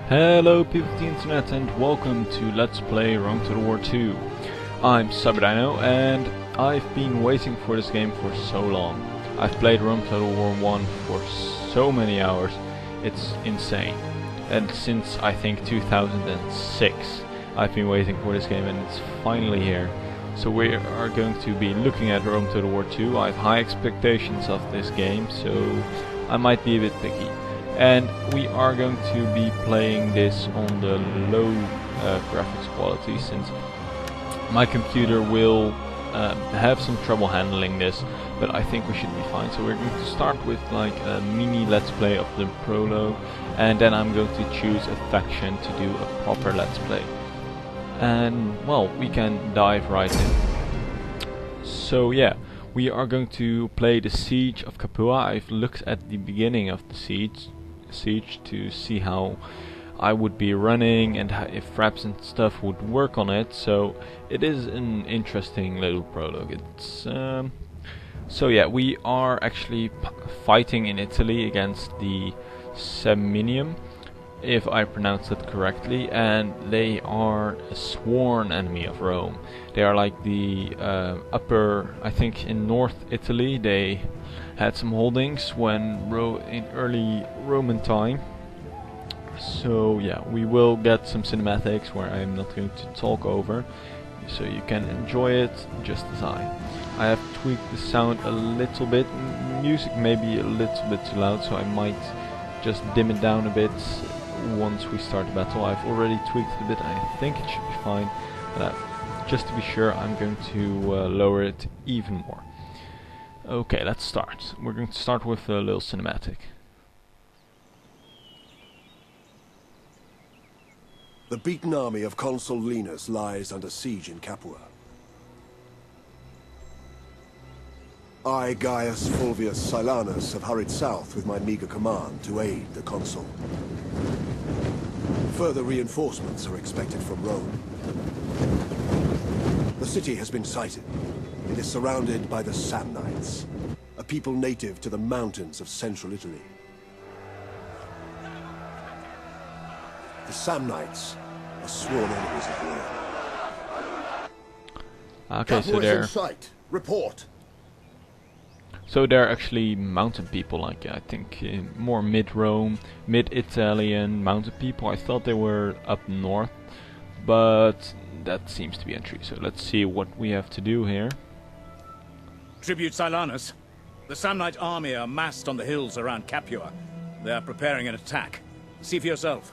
Hello people of the internet and welcome to Let's Play Rome Total War 2. I'm Cyberdino and I've been waiting for this game for so long. I've played Rome Total War 1 for so many hours, it's insane. And since I think 2006 I've been waiting for this game and it's finally here. So we are going to be looking at Rome Total War 2. I have high expectations of this game, so I might be a bit picky. And we are going to be playing this on the low graphics quality, since my computer will have some trouble handling this, but I think we should be fine. So we're going to start with like a mini let's play of the prologue, and then I'm going to choose a faction to do a proper let's play. And well, we can dive right in. So yeah, we are going to play the Siege of Capua. I've looked at the beginning of the siege to see how I would be running and if fraps and stuff would work on it. So it is an interesting little prologue. It's so yeah, we are actually fighting in Italy against the Seminium, if I pronounce it correctly, and they are a sworn enemy of Rome. They are like the upper, I think in North Italy they had some holdings when in early Roman time. So yeah, we will get some cinematics where I'm not going to talk over, so you can enjoy it just as I have tweaked the sound a little bit. Music may be a little bit too loud, so I might just dim it down a bit once we start the battle. I've already tweaked it a bit, I think it should be fine, but just to be sure I'm going to lower it even more. Okay, let's start. We're going to start with a little cinematic. The beaten army of Consul Linus lies under siege in Capua. I, Gaius Fulvius Silanus, have hurried south with my meager command to aid the consul. Further reinforcements are expected from Rome. The city has been sighted. It is surrounded by the Samnites, a people native to the mountains of central Italy. The Samnites are sworn enemies of Rome. Okay, so they're in sight. Report. So they're actually mountain people, like I think more mid-Rome, mid-Italian mountain people. I thought they were up north, but that seems to be untrue. So let's see what we have to do here. Tribute Silanus. The Samnite army are massed on the hills around Capua. They are preparing an attack. See for yourself.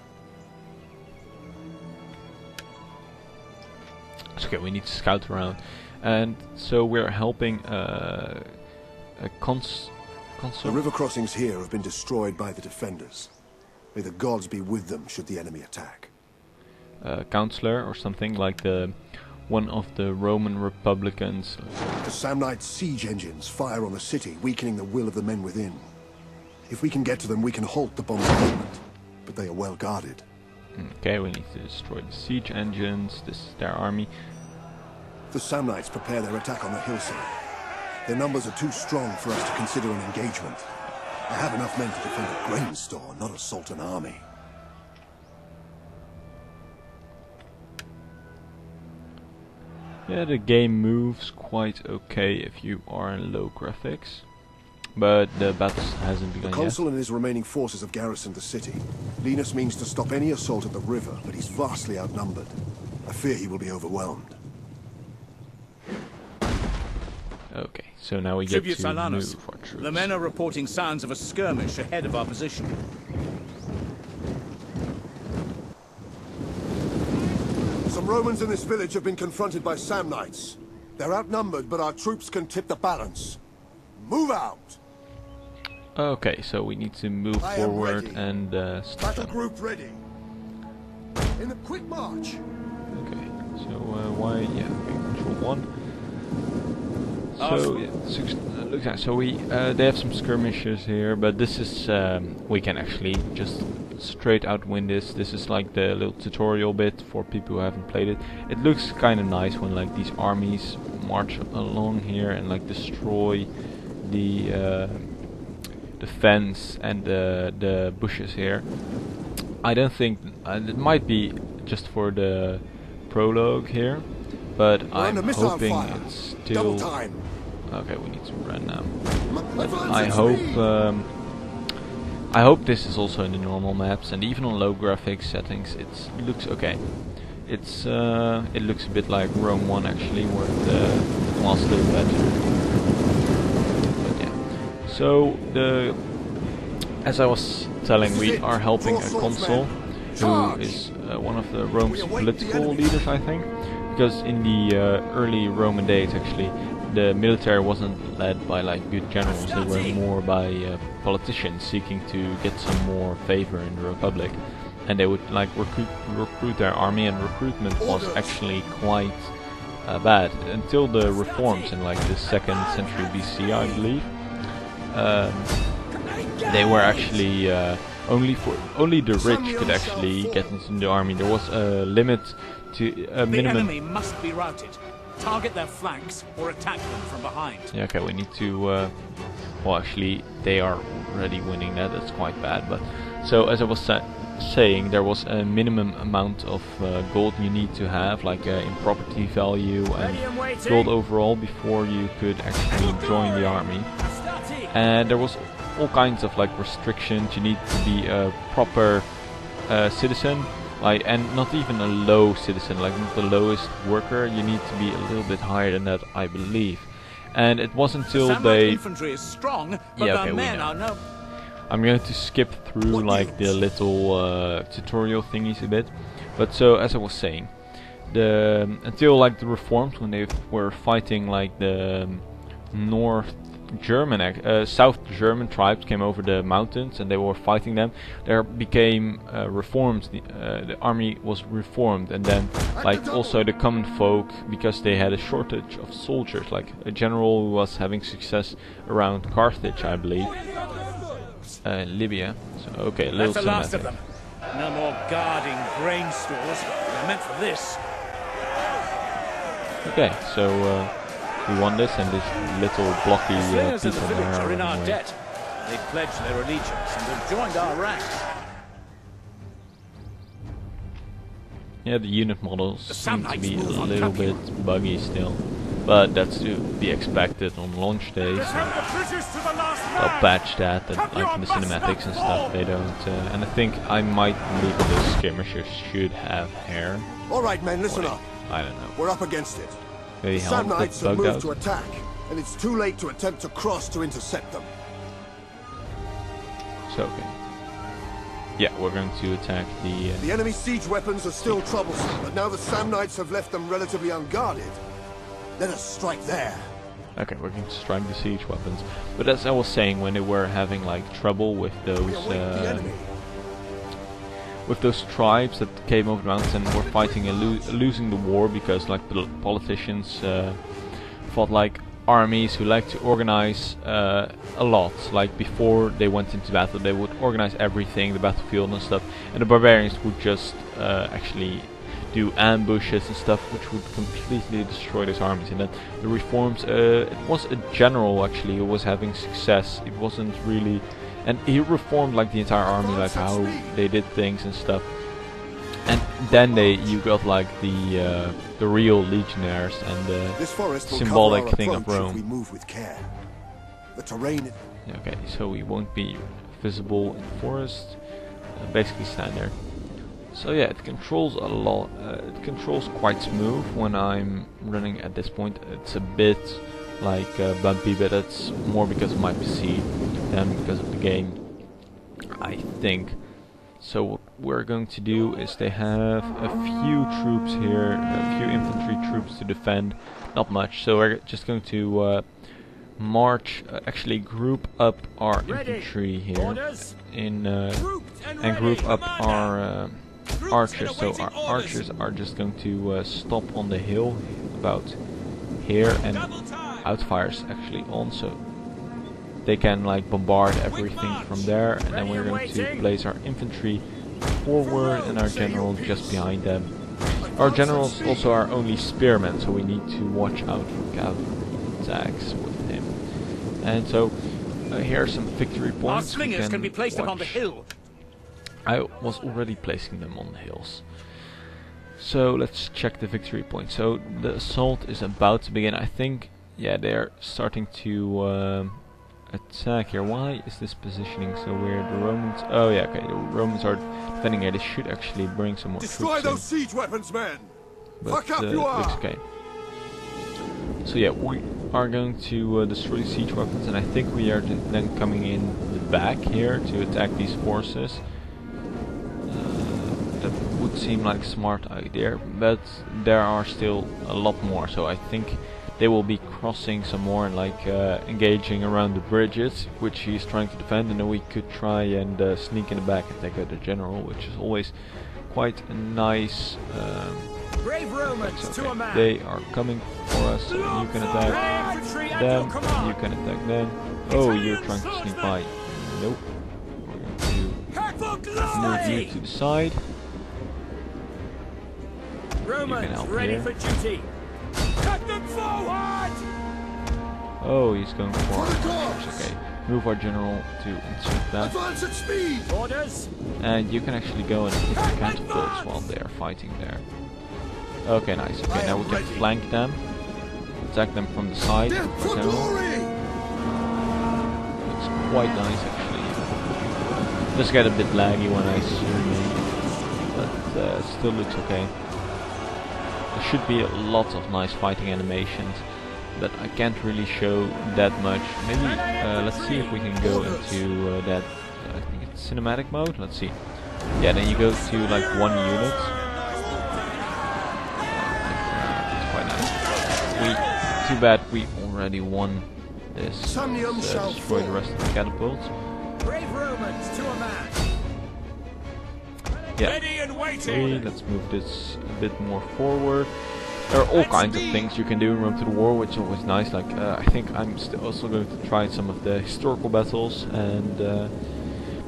Okay, we need to scout around, and so we're helping a consul. The river crossings here have been destroyed by the defenders. May the gods be with them should the enemy attack. Counselor or something, like the one of the Roman Republicans. The Samnite siege engines fire on the city, weakening the will of the men within. If we can get to them, we can halt the bombardment, but they are well guarded. Okay, we need to destroy the siege engines. This is their army. The Samnites prepare their attack on the hillside. Their numbers are too strong for us to consider an engagement. I have enough men to defend a grain store, not assault an army. Yeah, the game moves quite okay if you are in low graphics, but the battle hasn't begun yet. The consul and his remaining forces have garrisoned the city. Linus means to stop any assault at the river, but he's vastly outnumbered. I fear he will be overwhelmed. Okay, so now we get to Silanus. move our troops. The men are reporting sounds of a skirmish ahead of our position. Some Romans in this village have been confronted by Samnites. They're outnumbered, but our troops can tip the balance. Move out! Okay, so we need to move forward and stop Battle them. group ready. In a quick march. Okay, so why? Yeah, okay, control 1. So yeah, look at so we they have some skirmishes here, but this is we can actually just straight out win this. This is like the little tutorial bit for people who haven't played it. It looks kind of nice when like these armies march along here and like destroy the fence and the bushes here. I don't think it might be just for the prologue here, but I'm hoping it's still. Okay, we need to run now. I hope this is also in the normal maps, and even on low graphics settings, it looks okay. It looks a bit like Rome 1 actually, where it was still better. But yeah. So as I was telling, we are helping a consul who is one of the Rome's political leaders, I think, because in the early Roman days actually the military wasn't led by like good generals, they were more by politicians seeking to get some more favor in the Republic, and they would like recruit their army, and recruitment was actually quite bad until the reforms in like the 2nd century BC, I believe. They were actually only the rich could actually get into the army. There was a limit to a minimum. The enemy must be routed. Target their flanks or attack them from behind. Yeah, okay, we need to. Well, actually, they are already winning that. That's quite bad. But so as I was saying, there was a minimum amount of gold you need to have, like in property value and gold overall, before you could actually join the army. And there was all kinds of like restrictions. You need to be a proper citizen, like, and not even a low citizen, like not the lowest worker. You need to be a little bit higher than that, I believe. And it wasn't until they. Infantry is strong, but yeah, okay, we know. I'm going to skip through like the little tutorial thingies a bit. But so as I was saying, until like the reforms, when they were fighting like the South German tribes came over the mountains and they were fighting them, there became reforms. The army was reformed, and then like also the common folk, because they had a shortage of soldiers, like a general who was having success around Carthage, I believe, Libya. So okay, a little That's the last of them. No more guarding grain stores. They're meant for this. Okay, so we won this, and this little blocky people there are in our away. debt. They pledged their allegiance and have joined our ranks. Yeah, the unit models seem to be a little bit buggy still, but that's to be expected on launch days. They'll patch that, and like in the cinematics and stuff, they don't. And I think I might believe that the skirmishers should have hair. All right, men, listen up. I don't know. We're up against it. Maybe The Samnites have moved to attack, and it's too late to attempt to cross to intercept them. So okay. Yeah, we're going to attack the. The enemy siege weapons are still troublesome, but now the Samnites have left them relatively unguarded. Let us strike there. Okay, we're going to strike the siege weapons. But as I was saying, when they were having like trouble with those tribes that came over the mountains and were fighting and losing the war, because like the politicians fought like armies who like to organize a lot. Like before they went into battle, they would organize everything, the battlefield and stuff, and the barbarians would just actually do ambushes and stuff, which would completely destroy these armies. And then the reforms, it was a general actually who was having success. It wasn't really, and he reformed like the entire army, like how they did things and stuff. And then you got like the real legionnaires and the symbolic thing of Rome. We move with care. The terrain. Okay, so we won't be visible in the forest. Basically stand there. So yeah, it controls a lot. It controls quite smooth when I'm running at this point. It's a bit like bumpy, but that's more because of my PC than because of the game, I think. So what we're going to do is they have a few troops here, a few infantry troops to defend, not much. So we're just going to march, actually group up our infantry here and group up our archers. So our archers are just going to stop on the hill about here, and outfires actually on, so they can like bombard everything from there. And then we're going to place our infantry forward and our general just behind them. Our generals also are only spearmen, so we need to watch out for cavalry attacks with him. And so here are some victory points. Our slingers can be placed upon the hill. I was already placing them on the hills. So let's check the victory point. So the assault is about to begin. I think, yeah, they're starting to attack here. Why is this positioning so weird? The Romans, oh yeah, okay, the Romans are defending here. They should actually bring some more Destroy troops those in. siege weapons, men! But Fuck up, it you looks are! okay. So yeah, we are going to destroy the siege weapons, and I think we are then coming in the back here to attack these forces. That would seem like a smart idea, but there are still a lot more, so I think they will be crossing some more and like engaging around the bridges, which he's trying to defend, and then we could try and sneak in the back and take out the general, which is always quite a nice Brave Romans to a man. They are coming for us, so you can attack them, you can attack them. Oh, you're trying to sneak by. Nope. We're going to move you to the side. Romans ready for duty. Cut them forward! Oh, he's going for okay. Move our general to insert that. Advance at speed! Orders. And you can actually go and hit the catapults while they are fighting there. Okay, nice. Okay, now we can flank them. Attack them from the side. For glory! Looks quite nice actually. Just get a bit laggy when I zoom in, but still looks okay. There should be lots of nice fighting animations, but I can't really show that much. Maybe let's see if we can go into that. I think it's cinematic mode. Let's see. Yeah, then you go to like one unit. It's quite nice. Too bad we already won this. Let's destroy the rest of the catapults. Brave Romans to a man. Yeah. Ready and waiting. Okay, let's move this a bit more forward. There are all kinds of things you can do in Rome to the War, which is always nice. Like I think I'm also going to try some of the historical battles, and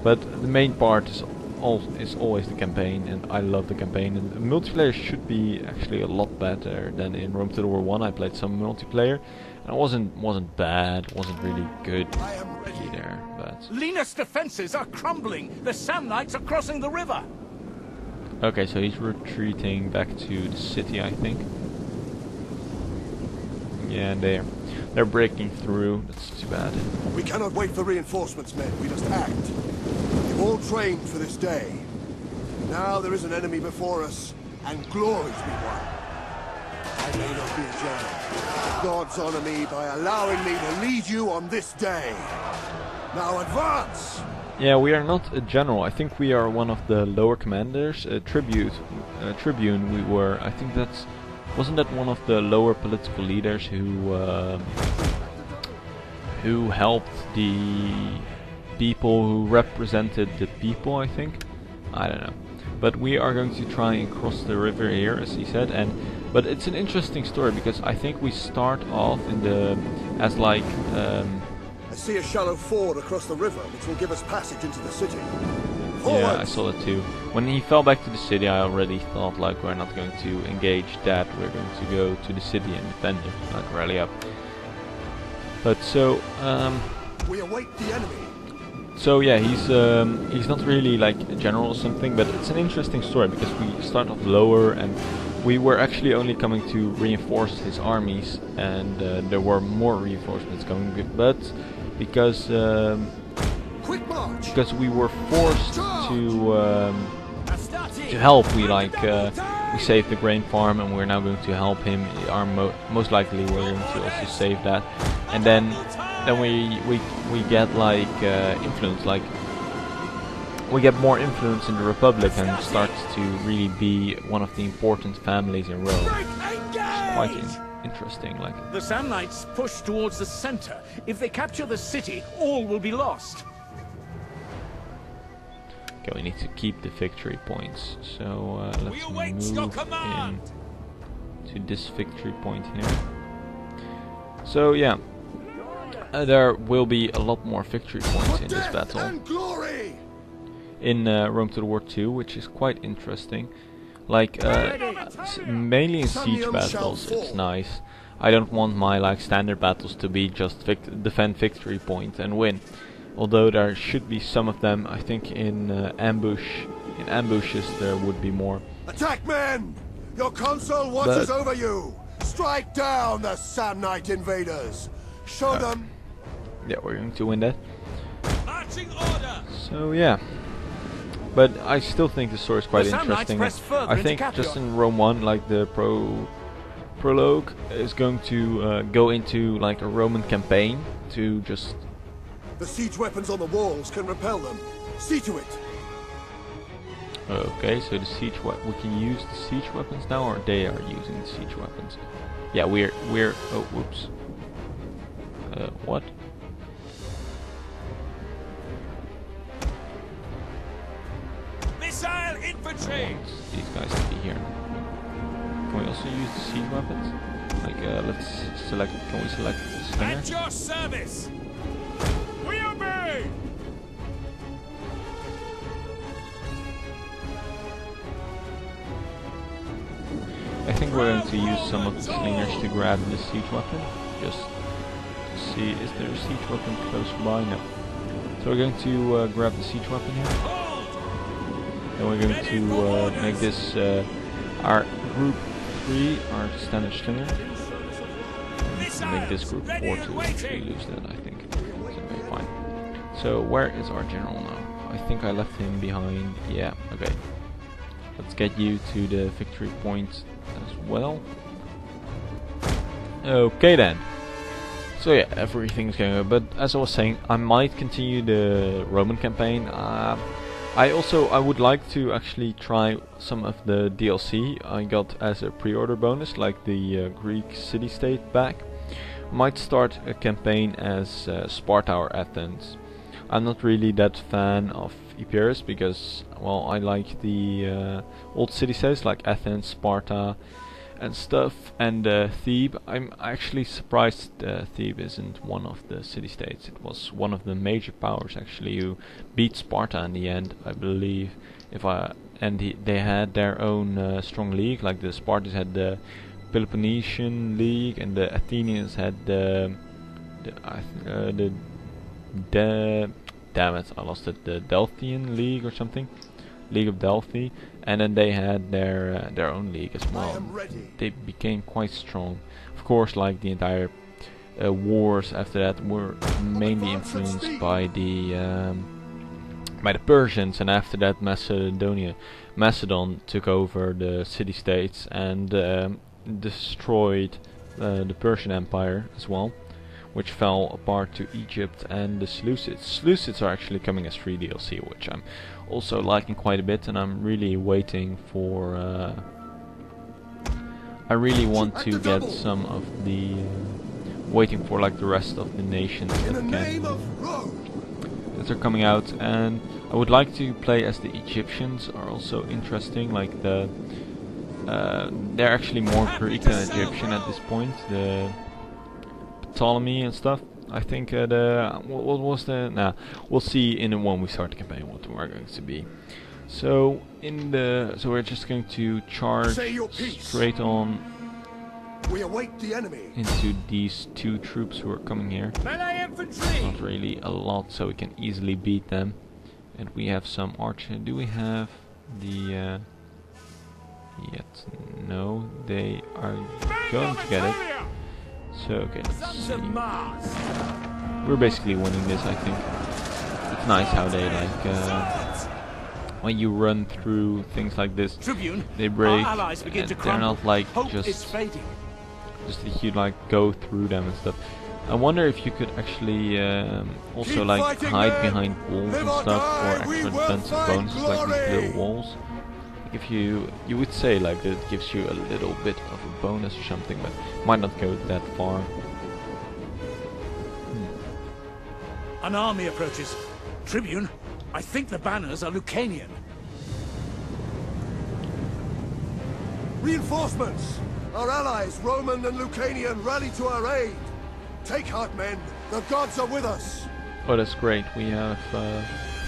but the main part is always the campaign, and I love the campaign. And the multiplayer should be actually a lot better than in Rome to the War 1. I played some multiplayer, and it wasn't bad, wasn't really good either. But Linus' defenses are crumbling. The Samnites are crossing the river. okay, so he's retreating back to the city, I think. Yeah, they're breaking through. That's too bad. We cannot wait for reinforcements, men. We must act. We've all trained for this day. Now there is an enemy before us, and glory to be won. I may not be a general. Gods honor me by allowing me to lead you on this day. Now advance! Yeah, we are not a general. I think we are one of the lower commanders. Tribune we were. I think that's... Wasn't that one of the lower political leaders who helped the people, who represented the people, I think? I don't know. But we are going to try and cross the river here, as he said, but it's an interesting story because I think we start off in the as like I see a shallow ford across the river, which will give us passage into the city. yeah, I saw that too. When he fell back to the city, I already thought like we're not going to engage that. We're going to go to the city and defend it, like rally up. But so we await the enemy. So yeah, he's not really like a general or something, but it's an interesting story because we start off lower and we were actually only coming to reinforce his armies, and there were more reinforcements coming, but because we were forced to help, we we saved the grain farm, and we're now going to help him. Most likely we're going to also save that, and then we get like influence, like we get more influence in the Republic and start to really be one of the important families in Rome. It's quite interesting. Like the Samnites push towards the center. If they capture the city, all will be lost. Okay, we need to keep the victory points. So let's move in to this victory point here. So yeah. There will be a lot more victory points in this battle in Rome to the War 2, which is quite interesting. Like mainly in siege battles, it's nice. I don't want my like standard battles to be just defend victory point and win. Although there should be some of them, I think in ambushes there would be more. Attack, men! Your console watches over you! Strike down the Samnite invaders! Show them! Yeah, we're going to win that. Marching order! So yeah. But I still think the story is quite interesting. I think just in Rome 1, like the prologue is going to go into like a Roman campaign to just... The siege weapons on the walls can repel them. See to it! Okay, so the siege we can use the siege weapons now, or they are using the siege weapons? Yeah, we're oh, whoops. What? Missile infantry! These guys to be here. Can we also use the siege weapons? Like, let's select. Can we select the slinger? At your service! We obey! I think we're going to use some of the slingers to grab the siege weapon. Just to see, is there a siege weapon close by? No. So we're going to grab the siege weapon here. And we're going to make this our group 3, our standard slinger. And make this group 4 to actually lose that, I think. So okay, fine. So where is our general now? I think I left him behind. Yeah, okay. Let's get you to the victory point as well. Okay then. So yeah, everything's going good. But as I was saying, I might continue the Roman campaign. I would like to actually try some of the DLC I got as a pre-order bonus, like the Greek city-state back. Might start a campaign as Sparta or Athens. I'm not really that fan of Epirus because, well, I like the old city-states like Athens, Sparta and stuff, and Thebes. I'm actually surprised Thebes isn't one of the city-states. It was one of the major powers actually who beat Sparta in the end, I believe. They had their own strong league, like the Spartans had the Peloponnesian League and the Athenians had damn it, I lost it. The Delphian League or something, League of Delphi, and then they had their own league as well. They became quite strong. Of course, like the entire wars after that were mainly influenced by the Persians, and after that Macedon took over the city-states and destroyed the Persian Empire as well, which fell apart to Egypt and the Seleucids. Seleucids are actually coming as free DLC, which I'm also liking quite a bit, and I'm really waiting for... I really want to get some of the... waiting for like the rest of the nations that are coming out, and I would like to play as the Egyptians. Are also interesting, like the... they're actually more Greek than Egyptian at this point. The Ptolemy and stuff. I think what was the... Nah, we'll see when we start the campaign what we're going to be. So we're just going to charge straight on. We await the enemy Into these two troops who are coming here. Melee infantry. Not really a lot, so we can easily beat them. And we have some archer. Do we have the? Yet no, they are going to get it. So okay, let's see. We're basically winning this, I think. It's nice how they like when you run through things like this, they break, and they're not like just that you like go through them and stuff. I wonder if you could actually also like hide behind walls and stuff for extra defensive bonuses, like these little walls. If you would say like that it gives you a little bit of a bonus or something, but might not go that far. An army approaches. Tribune, I think the banners are Lucanian. Reinforcements! Our allies, Roman and Lucanian, rally to our aid! Take heart, men! The gods are with us! Oh, that's great. We have...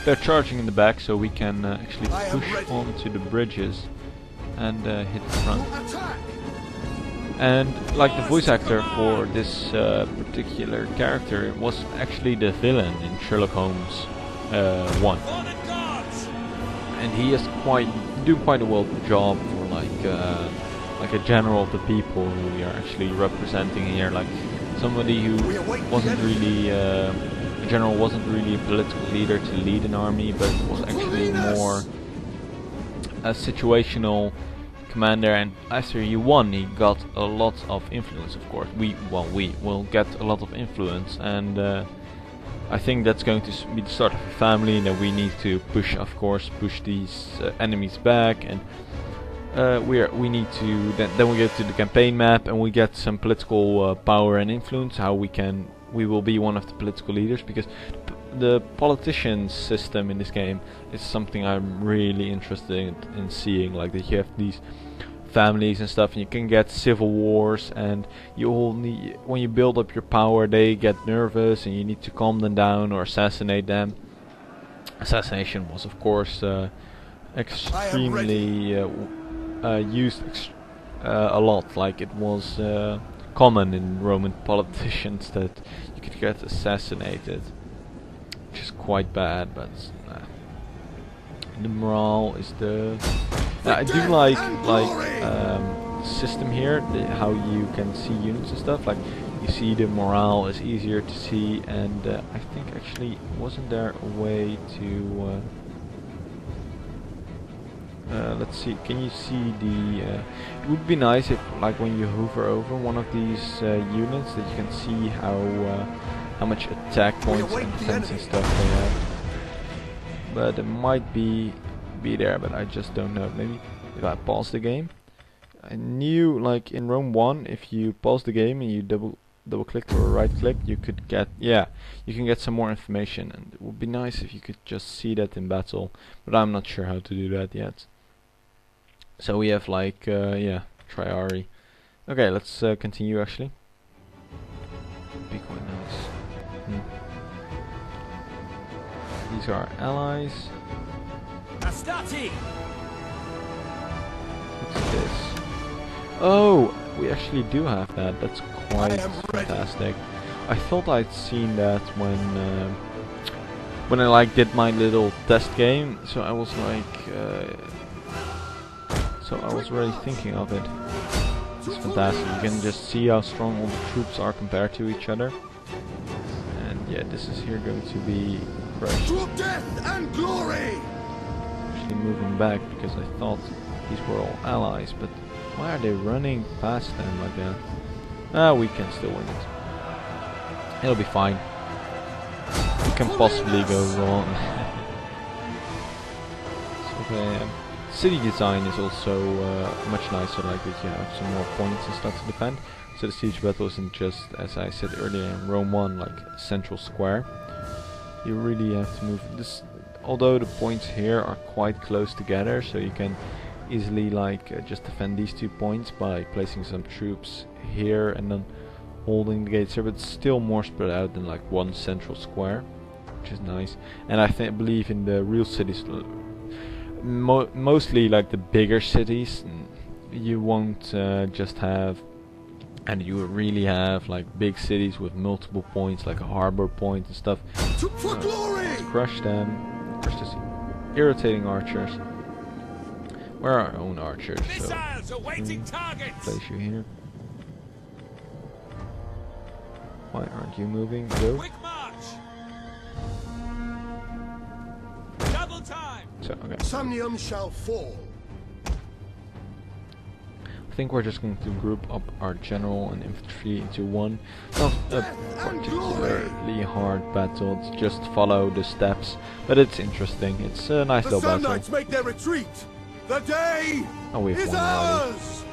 they're charging in the back, so we can actually push onto the bridges and hit the front. Attack! And like the voice actor for this particular character was actually the villain in Sherlock Holmes 1, and he is doing quite a well job for like a general of the people who we are actually representing here, like somebody who wasn't really a general, wasn't really a political leader to lead an army, but was actually more a situational commander, and after he won he got a lot of influence. Of course we will get a lot of influence, and I think that's going to be the start of a family, that we need to push these enemies back, and we need to then we get to the campaign map and we get some political power and influence, how we will be one of the political leaders, because the politician system in this game is something I'm really interested in seeing, like that you have these families and stuff, and you can get civil wars, and you all need, when you build up your power, they get nervous and you need to calm them down or assassinate them. Assassination was of course extremely used a lot, like it was common in Roman politicians that you could get assassinated, which is quite bad, but the morale is the... I do like system here, how you can see units and stuff, like you see the morale is easier to see, and I think actually wasn't there a way to let's see, can you see the it would be nice if, like, when you hover over one of these units, that you can see how much attack points and defense and stuff they have. But it might be there, but I just don't know. Maybe if I pause the game. I knew, like in Rome 1, if you pause the game and you double click or right click, you could get, you can get some more information, and it would be nice if you could just see that in battle, but I'm not sure how to do that yet. So we have like Triari. Okay, let's continue actually. Be quite nice. These are our allies. Astati! What's this? Oh, we actually do have that. That's quite fantastic. I thought I'd seen that when I like did my little test game. So I was like, I was really thinking of it. It's fantastic. You can just see how strong all the troops are compared to each other. And yeah, this is here going to be crushed. Death and glory! Actually moving back because I thought these were all allies, but why are they running past them like that? Ah, we can still win it. It'll be fine. What can possibly go wrong? So the city design is also much nicer, like that you have some more points and stuff to defend. So the siege battle isn't just, as I said earlier in Rome 1, like a central square. You really have to move this, although the points here are quite close together, so you can easily like just defend these 2 points by placing some troops here and then holding the gates here, but it's still more spread out than like one central square, which is nice. And I believe in the real cities, mostly like the bigger cities, you won't just have, and you will really have like big cities with multiple points, like a harbor point and stuff. Let's crush them. Crush this irritating archers. We're our own archers, so place you here. Why aren't you moving? Go. Quick march. Double time. So okay. Samnium shall fall. I think we're just going to group up our general and infantry into one. Not a particularly hard battle. It's just follow the steps, but it's interesting. It's a nice little battle. The Samnites make their retreat. The day is ours.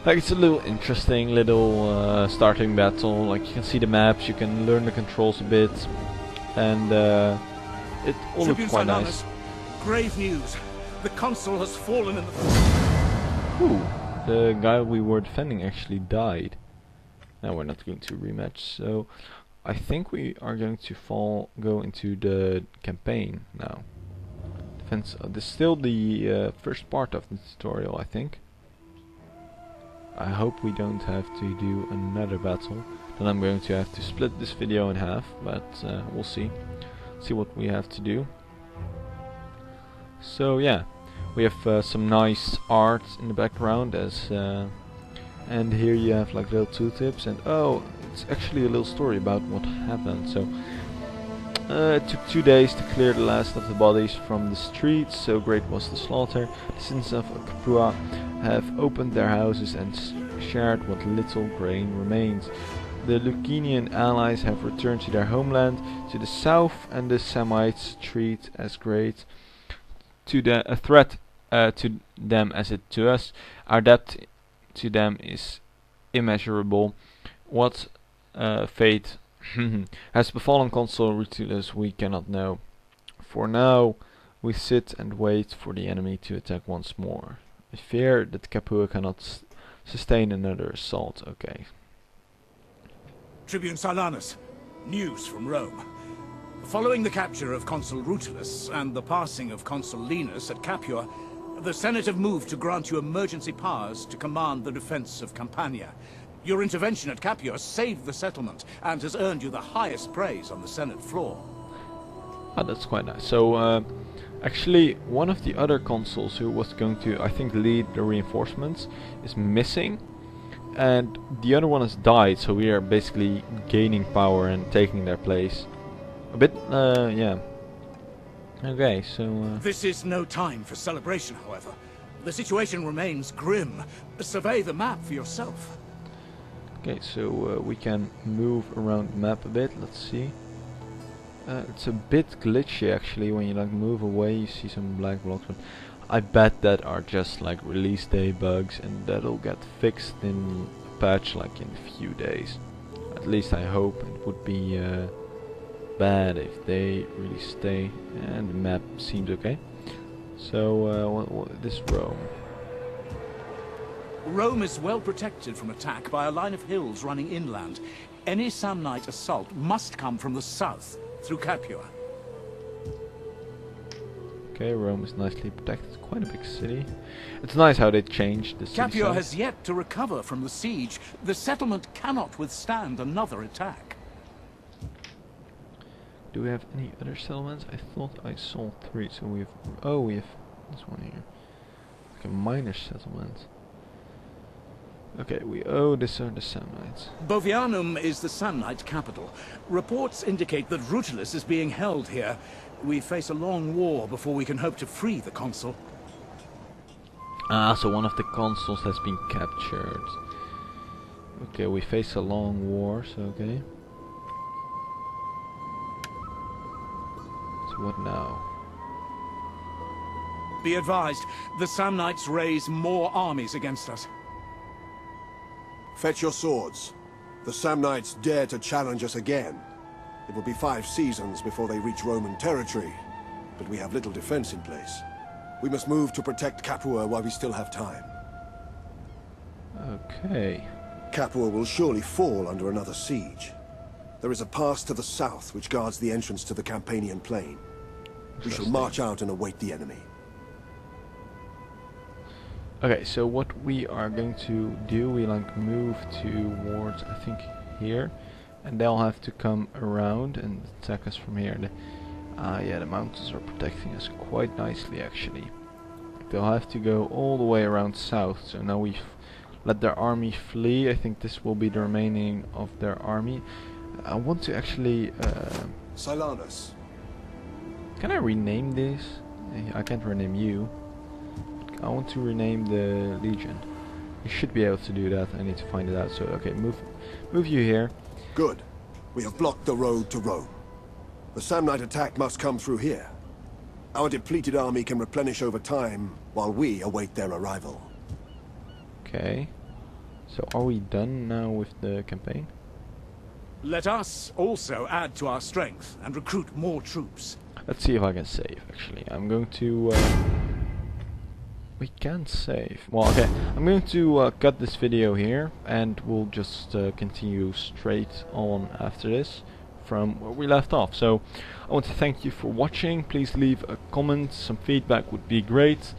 Like, it's a little interesting little starting battle. Like, you can see the maps, you can learn the controls a bit, and it all looks quite nice. Grave news. The consul has fallen in the... Ooh, the guy we were defending actually died. Now we're not going to rematch, so I think we are going to go into the campaign now. Defense. This is still the first part of the tutorial, I think. I hope we don't have to do another battle. Then I'm going to have to split this video in half, but we'll see. See what we have to do. So yeah, we have some nice art in the background as and here you have like little tooltips, and oh, it's actually a little story about what happened. So it took 2 days to clear the last of the bodies from the streets, so great was the slaughter. The citizens of Capua have opened their houses and shared what little grain remains. The Lucanian allies have returned to their homeland to the south, and the Samites treat as great a threat to them as it to us. Our debt to them is immeasurable. What fate has befallen Consul Rutulus we cannot know. For now we sit and wait for the enemy to attack once more. I fear that Capua cannot sustain another assault. Okay. Tribune Silanus, news from Rome. Following the capture of Consul Rutulus and the passing of Consul Linus at Capua, the Senate have moved to grant you emergency powers to command the defense of Campania. Your intervention at Capua saved the settlement and has earned you the highest praise on the Senate floor. Ah, that's quite nice. So, actually, one of the other consuls who was going to, I think, lead the reinforcements is missing. And the other one has died, so we are basically gaining power and taking their place. A bit, yeah. Okay, so... This is no time for celebration, however. The situation remains grim. Survey the map for yourself. Okay, so we can move around the map a bit, let's see. It's a bit glitchy actually, when you like move away you see some black blocks, but I bet that are just like release day bugs, and that'll get fixed in a patch like in a few days. At least I hope. It would be bad if they really stay, and the map seems okay. So this Rome. Rome is well protected from attack by a line of hills running inland. Any Samnite assault must come from the south, through Capua. Okay, Rome is nicely protected. Quite a big city. It's nice how they changed the city Capua size. has yet to recover from the siege. The settlement cannot withstand another attack. Do we have any other settlements? I thought I saw 3, so we have... Oh, we have this one here. Like a minor settlement. Okay, this are the Samnites. Bovianum is the Samnite capital. Reports indicate that Rutulus is being held here. We face a long war before we can hope to free the consul. Ah, so one of the consuls has been captured. Okay, we face a long war, so okay. So what now? Be advised, the Samnites raise more armies against us. Fetch your swords. The Samnites dare to challenge us again. It will be 5 seasons before they reach Roman territory, but we have little defense in place. We must move to protect Capua while we still have time. Okay. Capua will surely fall under another siege. There is a pass to the south which guards the entrance to the Campanian plain. We shall march out and await the enemy. Okay, so what we are going to do, we like move towards, I think, here, and they'll have to come around and attack us from here. Yeah, the mountains are protecting us quite nicely actually. They'll have to go all the way around south, so now we've let their army flee. I think this will be the remaining of their army. I want to actually... Silanus. Can I rename this? I can't rename you. I want to rename the legion. You should be able to do that. I need to find it out. So okay, move you here. Good. We have blocked the road to Rome. The Samnite attack must come through here. Our depleted army can replenish over time while we await their arrival. Okay. So are we done now with the campaign? Let us also add to our strength and recruit more troops. Let's see if I can save actually. I'm going to... We can't save. Well, okay. I'm going to cut this video here, and we'll just continue straight on after this from where we left off. So, I want to thank you for watching. Please leave a comment. Some feedback would be great.